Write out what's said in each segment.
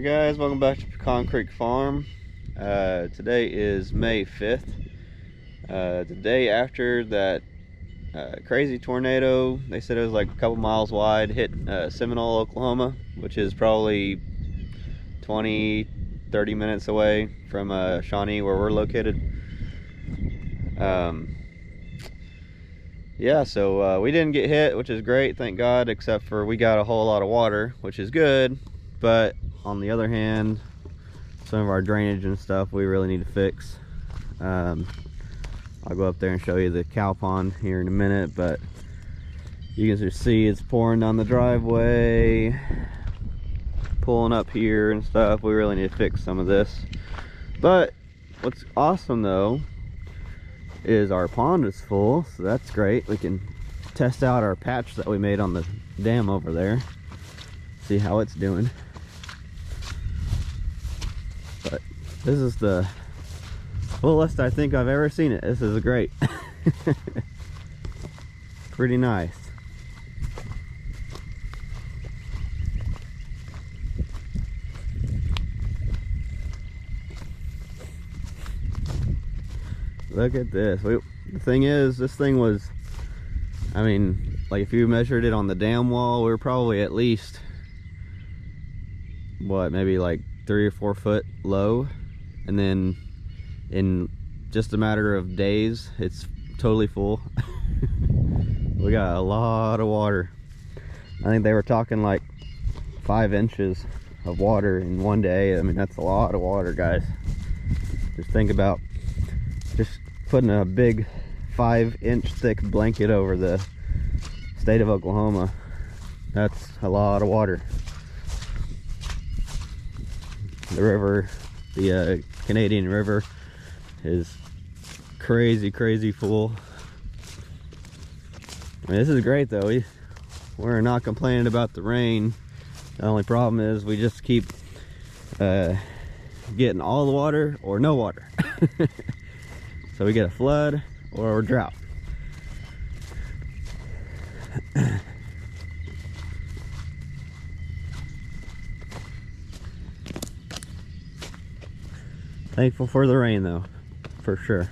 guys, welcome back to Pecan Creek Farm. Today is May 5th, the day after that crazy tornado. They said it was like a couple miles wide, hit Seminole, Oklahoma, which is probably 20-30 minutes away from Shawnee, where we're located. Yeah, so we didn't get hit, which is great, thank God, except for we got a whole lot of water, which is good. But on the other hand, some of our drainage and stuff we really need to fix. I'll go up there and show you the cow pond here in a minute, but you can just see it's pouring down the driveway, pulling up here and stuff. We really need to fix some of this. But what's awesome though is our pond is full, so that's great. We can test out our patch that we made on the dam over there, see how it's doing. But this is the fullest I think I've ever seen it. This is great. Pretty nice. Look at this. The thing is, this thing was, I mean, like if you measured it on the dam wall, we were probably at least, what, maybe like 3 or 4 foot low. And then in just a matter of days, it's totally full. We got a lot of water. I think they were talking like 5 inches of water in one day. I mean, that's a lot of water, guys. Just think about just putting a big 5-inch thick blanket over the state of Oklahoma. That's a lot of water. The river, the Canadian River, is crazy full. I mean, this is great though. We're not complaining about the rain. The only problem is we just keep getting all the water or no water. So we get a flood or a drought. Thankful for the rain though, for sure.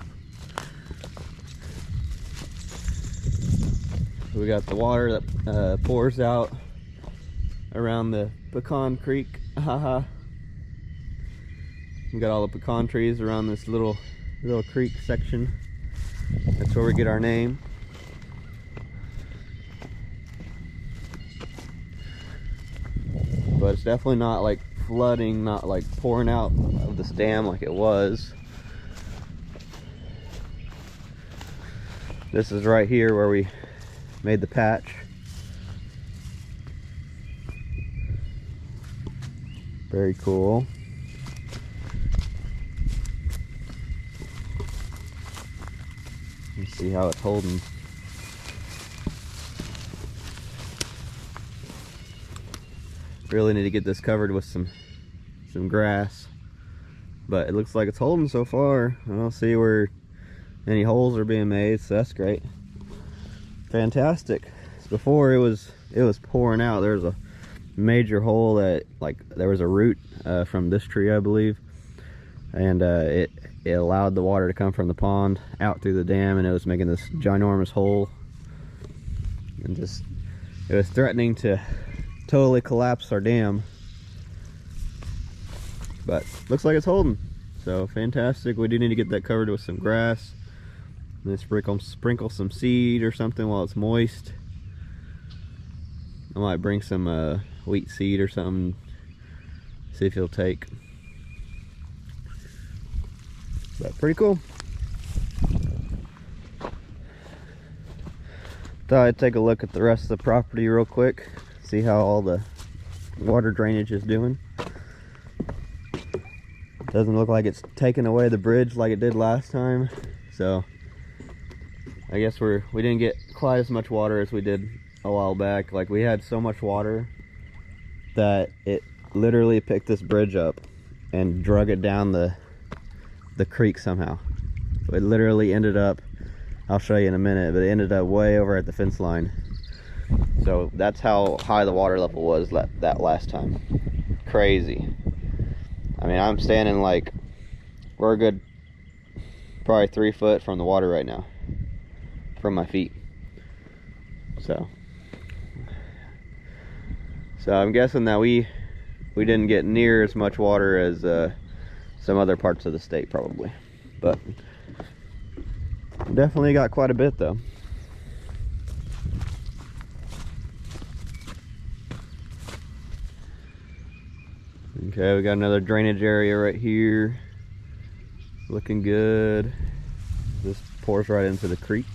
We got the water that pours out around the Pecan Creek. Haha. We got all the pecan trees around this little creek section. That's where we get our name. But it's definitely not like flooding, not like pouring out of this dam like it was. This is right here where we made the patch. Very cool. Let's see how it's holding. Really need to get this covered with some grass, but it looks like it's holding so far. I don't see where any holes are being made, so that's great. Fantastic. Before it was pouring out. There was a major hole that, like, there was a root from this tree, I believe, and it allowed the water to come from the pond out through the dam, and it was making this ginormous hole, and just it was threatening to totally collapse our dam. But looks like it's holding, so fantastic. We do need to get that covered with some grass, and then sprinkle some seed or something while it's moist. I might bring some wheat seed or something, see if he'll take. But pretty cool. Thought I'd take a look at the rest of the property real quick, see how all the water drainage is doing. Doesn't look like it's taken away the bridge like it did last time, so I guess we didn't get quite as much water as we did a while back. Like, we had so much water that it literally picked this bridge up and drug it down the creek somehow. So it literally ended up, I'll show you in a minute, but it ended up way over at the fence line. So that's how high the water level was that last time. Crazy. I mean, I'm standing like, we're a good probably 3 foot from the water right now, from my feet. So I'm guessing that we didn't get near as much water as some other parts of the state probably, but definitely got quite a bit though. Okay, we got another drainage area right here, looking good. This pours right into the creek.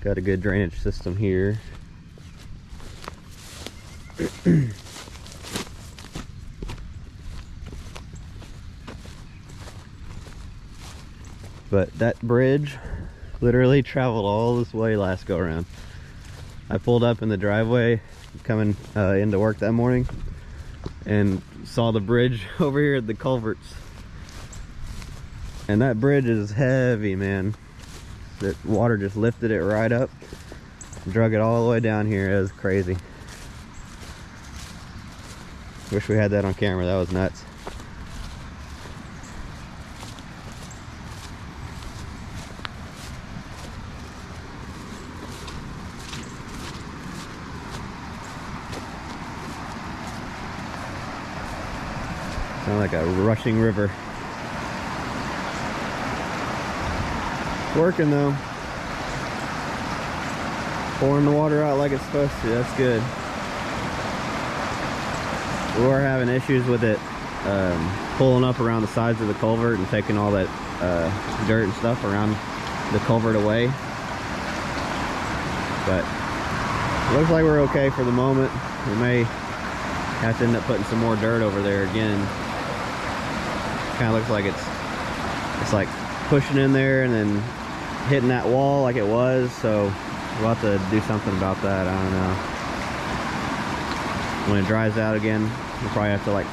Got a good drainage system here. But that bridge literally traveled all this way last go around. I pulled up in the driveway coming into work that morning and saw the bridge over here at the culverts. And that bridge is heavy, man. The water just lifted it right up, drug it all the way down here. It was crazy. Wish we had that on camera. That was nuts. Sound like a rushing river. It's working though. Pouring the water out like it's supposed to. That's good. We were having issues with it pulling up around the sides of the culvert and taking all that dirt and stuff around the culvert away. But it looks like we're okay for the moment. We may have to end up putting some more dirt over there again. Kind of looks like it's like pushing in there and then hitting that wall like it was, so we'll have to do something about that. I don't know. When it dries out again, we'll probably have to like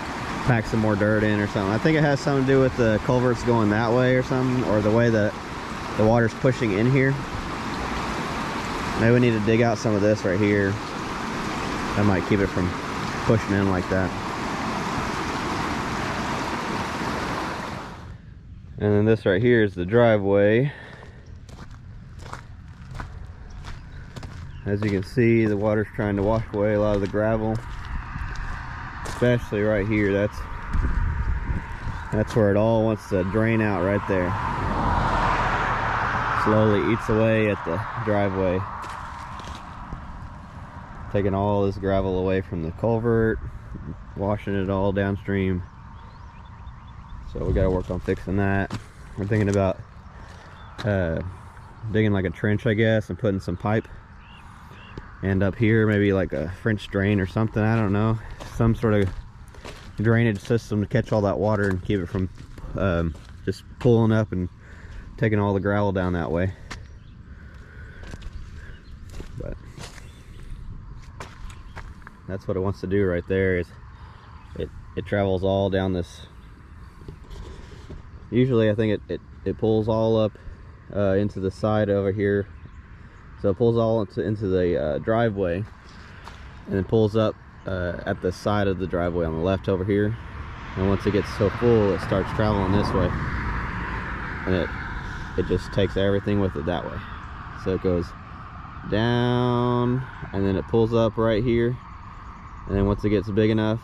pack some more dirt in or something. I think it has something to do with the culverts going that way or something, or the way that the water's pushing in here. Maybe we need to dig out some of this right here. That might keep it from pushing in like that. And then this right here is the driveway. As you can see, the water's trying to wash away a lot of the gravel, especially right here. That's where it all wants to drain out right there. Slowly eats away at the driveway, taking all this gravel away from the culvert, washing it all downstream. So we got to work on fixing that. We're thinking about digging like a trench, I guess, and putting some pipe. And up here, maybe like a French drain or something. I don't know. Some sort of drainage system to catch all that water and keep it from just pulling up and taking all the gravel down that way. But that's what it wants to do right there. Is it travels all down this. Usually I think it pulls all up into the side over here. So it pulls all into the driveway, and then pulls up at the side of the driveway on the left over here. And once it gets so full, it starts traveling this way. And it just takes everything with it that way. So it goes down, and then it pulls up right here. And then once it gets big enough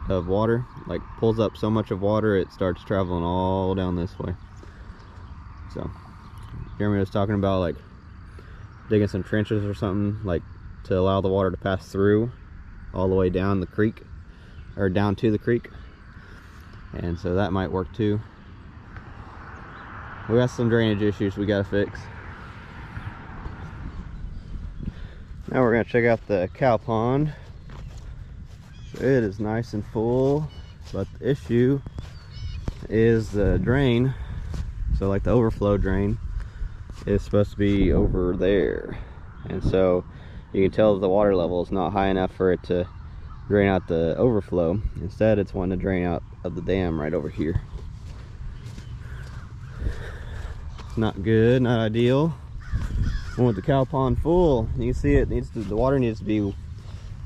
of water, like pulls up so much of water, it starts traveling all down this way. So Jeremy was talking about like digging some trenches or something, like to allow the water to pass through all the way down the creek, or down to the creek. And so that might work too. We got some drainage issues we got to fix. Now we're going to check out the cow pond. It is nice and full, but the issue is the drain. So like the overflow drain is supposed to be over there, and so you can tell that the water level is not high enough for it to drain out the overflow. Instead, it's wanting to drain out of the dam right over here. It's not good, not ideal. I want the cow pond full. You can see it needs to, the water needs to be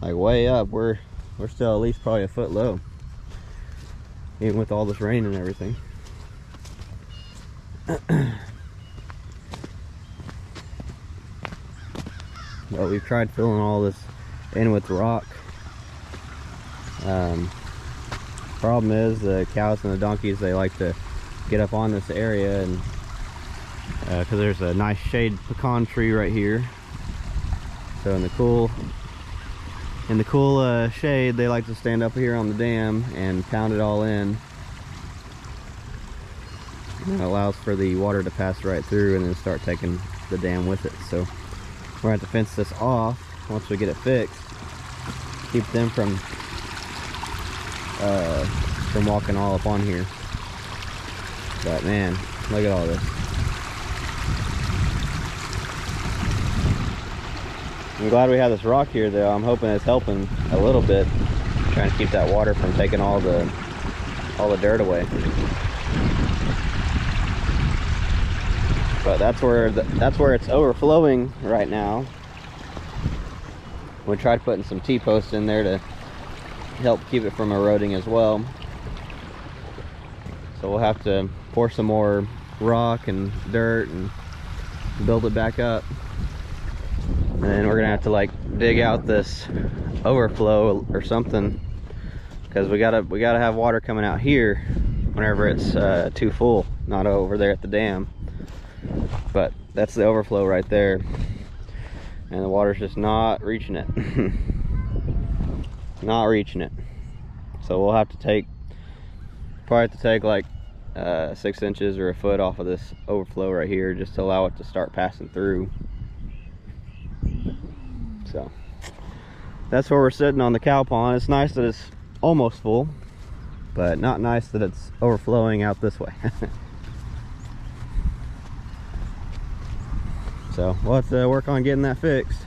like way up. We're still at least probably a foot low, even with all this rain and everything. But we've tried filling all this in with rock. Problem is the cows and the donkeys, they like to get up on this area, and because there's a nice shade pecan tree right here, so in the cool shade, they like to stand up here on the dam and pound it all in. And that allows for the water to pass right through and then start taking the dam with it. So we're gonna have to fence this off once we get it fixed. Keep them from walking all up on here. But man, look at all this. I'm glad we have this rock here though. I'm hoping it's helping a little bit, trying to keep that water from taking all the dirt away. But that's where it's overflowing right now. We tried putting some T-posts in there to help keep it from eroding as well. So we'll have to pour some more rock and dirt and build it back up. And then we're gonna have to like dig out this overflow or something, because we gotta have water coming out here whenever it's too full, not over there at the dam. But that's the overflow right there, and the water's just not reaching it. Not reaching it. So we'll have to probably have to take like 6 inches or a foot off of this overflow right here, just to allow it to start passing through. So that's where we're sitting on the cow pond. It's nice that it's almost full, but not nice that it's overflowing out this way. So we'll have to work on getting that fixed.